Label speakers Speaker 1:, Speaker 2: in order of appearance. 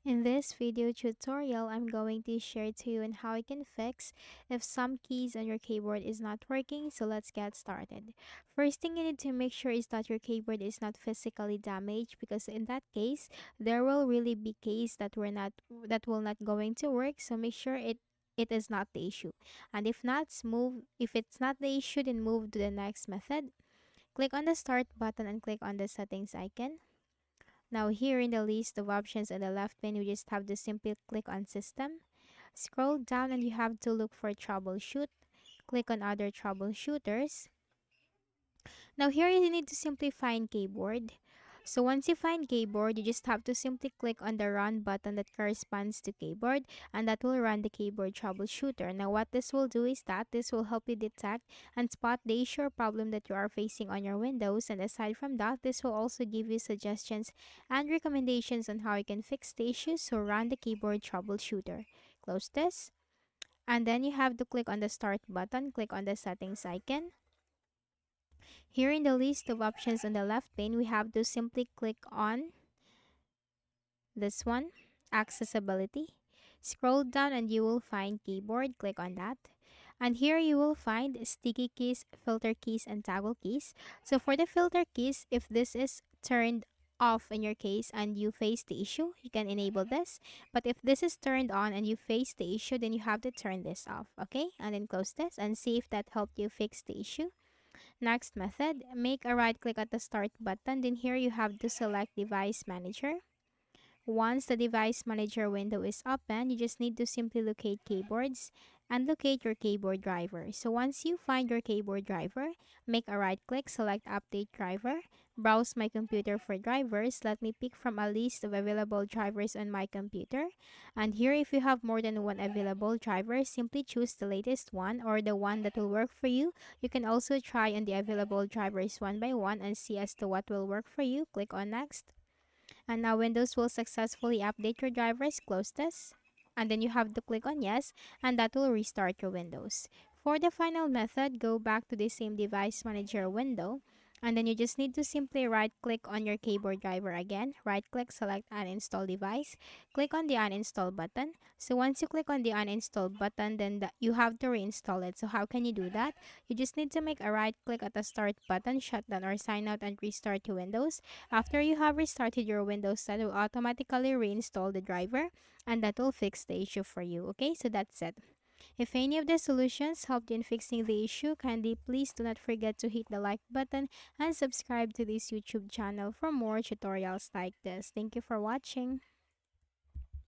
Speaker 1: In this video tutorial, I'm going to share to you on how you can fix if some keys on your keyboard is not working. So let's get started. First thing you need to make sure is that your keyboard is not physically damaged, because in that case, there will really be keys that will not going to work. So make sure it is not the issue. And if it's not the issue, then move to the next method. Click on the start button and click on the settings icon. Now here in the list of options on the left pane, you just have to simply click on System. Scroll down and you have to look for Troubleshoot. Click on Other Troubleshooters. Now here you need to simply find keyboard. So once you find keyboard, you just have to simply click on the run button that corresponds to keyboard, and that will run the keyboard troubleshooter. Now what this will do is that this will help you detect and spot the issue or problem that you are facing on your Windows, and aside from that, this will also give you suggestions and recommendations on how you can fix the issue. So run the keyboard troubleshooter. Close this, and then you have to click on the start button, click on the settings icon. Here in the list of options on the left pane, we have to simply click on this one, accessibility. Scroll down and you will find keyboard, click on that. And here you will find sticky keys, filter keys, and toggle keys. So for the filter keys, if this is turned off in your case and you face the issue, you can enable this. But if this is turned on and you face the issue, then you have to turn this off, okay? And then close this and see if that helped you fix the issue. Next method, make a right click at the start button. Then here you have to select device manager. Once the device manager window is open, you just need to simply locate keyboards and locate your keyboard driver. So once you find your keyboard driver, make a right click, select update driver, browse my computer for drivers. Let me pick from a list of available drivers on my computer. And here, if you have more than one available driver, simply choose the latest one or the one that will work for you. You can also try on the available drivers one by one and see as to what will work for you. Click on next. And now Windows will successfully update your drivers. Close this. And then you have to click on yes, and that will restart your Windows. For the final method, go back to the same device manager window, and then you just need to simply right click on your keyboard driver again. Right click, select uninstall device, click on the uninstall button. So once you click on the uninstall button, then you have to reinstall it. So how can you do that? You just need to make a right click at the start button, shut down or sign out, and restart your Windows. After you have restarted your Windows, that will automatically reinstall the driver, and that will fix the issue for you. Okay, so that's it. If any of the solutions helped you in fixing the issue, kindly please do not forget to hit the like button and subscribe to this YouTube channel for more tutorials like this. Thank you for watching.